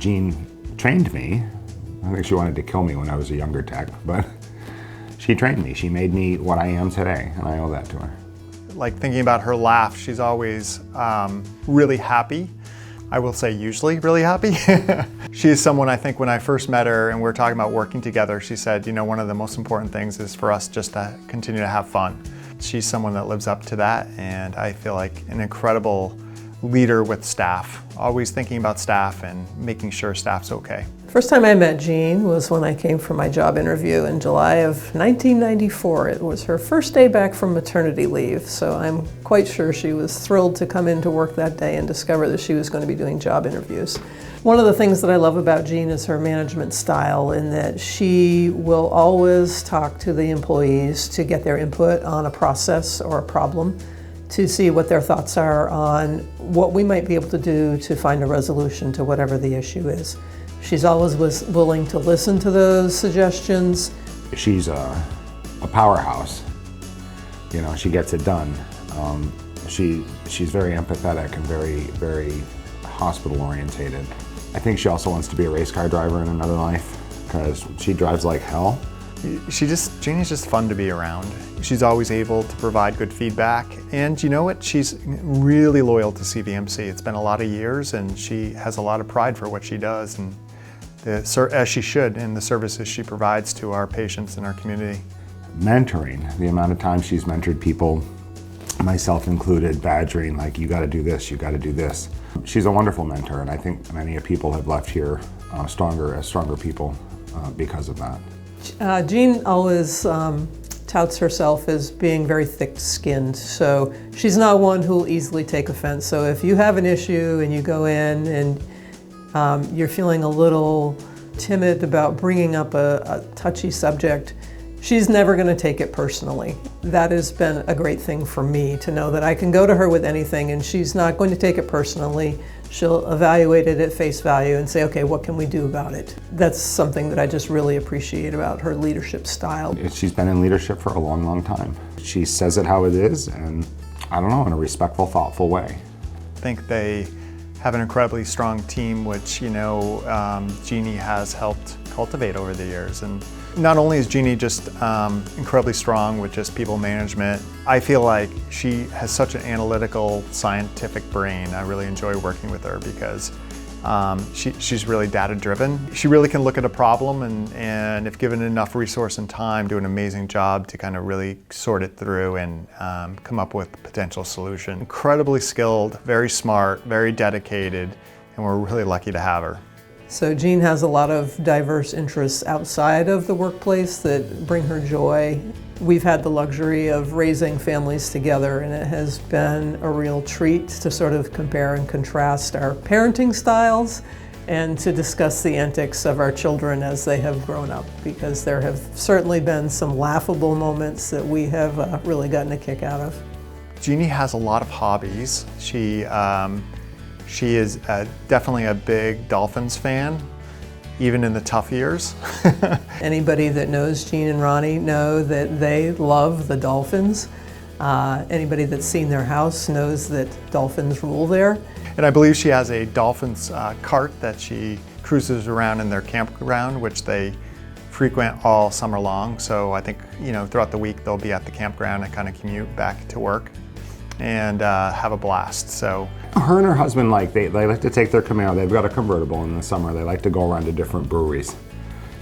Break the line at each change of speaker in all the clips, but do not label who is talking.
Jeanne trained me. I think she wanted to kill me when I was a younger tech, but she trained me. She made me what I am today, and I owe that to her.
Like thinking about her laugh, she's always really happy. I will say usually really happy. She is someone, I think when I first met her and we were talking about working together, she said, you know, one of the most important things is for us just to continue to have fun. She's someone that lives up to that, and I feel like an incredible leader with staff, always thinking about staff and making sure staff's okay.
First time I met Jeanne was when I came for my job interview in July of 1994. It was her first day back from maternity leave, so I'm quite sure she was thrilled to come into work that day and discover that she was going to be doing job interviews. One of the things that I love about Jeanne is her management style, in that she will always talk to the employees to get their input on a process or a problem, to see what their thoughts are on what we might be able to do to find a resolution to whatever the issue is. She's always willing to listen to those suggestions.
She's a powerhouse. You know, she gets it done. She's very empathetic and very hospital orientated. I think she also wants to be a race car driver in another life, because she drives like hell.
Jeanne is just fun to be around. She's always able to provide good feedback, and you know what? She's really loyal to CVMC. It's been a lot of years, and she has a lot of pride for what she does, and as she should, in the services she provides to our patients and our community.
Mentoring, the amount of times she's mentored people, myself included, badgering, like, you gotta do this, you gotta do this. She's a wonderful mentor, and I think many people have left here stronger people because of that.
Jeanne always touts herself as being very thick-skinned, so she's not one who will easily take offense. So if you have an issue and you go in and you're feeling a little timid about bringing up a touchy subject, she's never going to take it personally. That has been a great thing for me, to know that I can go to her with anything and she's not going to take it personally. She'll evaluate it at face value and say, okay, what can we do about it? That's something that I just really appreciate about her leadership style.
She's been in leadership for a long time. She says it how it is, and I don't know, in a respectful, thoughtful way.
I think they have an incredibly strong team, which, you know, Jeanne has helped cultivate over the years. And not only is Jeanne just incredibly strong with just people management, I feel like she has such an analytical, scientific brain. I really enjoy working with her because she's really data-driven. She really can look at a problem and if given enough resource and time, do an amazing job to kind of really sort it through and come up with a potential solution. Incredibly skilled, very smart, very dedicated, and we're really lucky to have her.
So Jeanne has a lot of diverse interests outside of the workplace that bring her joy. We've had the luxury of raising families together, and it has been a real treat to sort of compare and contrast our parenting styles and to discuss the antics of our children as they have grown up, because there have certainly been some laughable moments that we have really gotten a kick out of.
Jeanne has a lot of hobbies. She is definitely a big Dolphins fan, even in the tough years.
Anybody that knows Jeanne and Ronnie know that they love the Dolphins. Anybody that's seen their house knows that Dolphins rule there.
And I believe she has a Dolphins cart that she cruises around in their campground, which they frequent all summer long. So I think, you know, throughout the week they'll be at the campground and kind of commute back to work and have a blast. So
her and her husband, like, they like to take their Camaro. They've got a convertible in the summer. They like to go around to different breweries,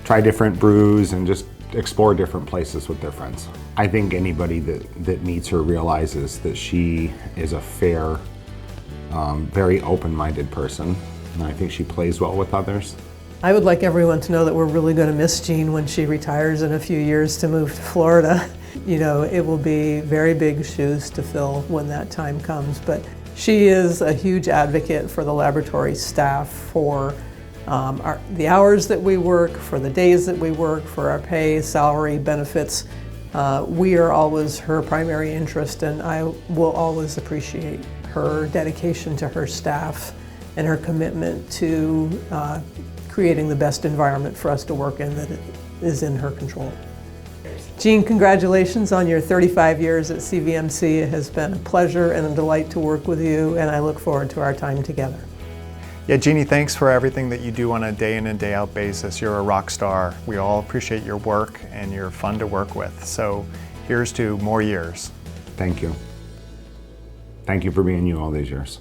try different brews, and just explore different places with their friends. I think anybody that meets her realizes that she is a fair, very open-minded person, and I think she plays well with others.
I would like everyone to know that we're really going to miss Jeanne when she retires in a few years to move to Florida. You know, it will be very big shoes to fill when that time comes, but she is a huge advocate for the laboratory staff, for the hours that we work, for the days that we work, for our pay, salary, benefits. We are always her primary interest, and I will always appreciate her dedication to her staff and her commitment to creating the best environment for us to work in that is in her control. Jeanne, congratulations on your 35 years at CVMC. It has been a pleasure and a delight to work with you, and I look forward to our time together.
Yeah, Jeanne, thanks for everything that you do on a day in and day out basis. You're a rock star. We all appreciate your work and you're fun to work with. So here's to more years.
Thank you. Thank you for being you all these years.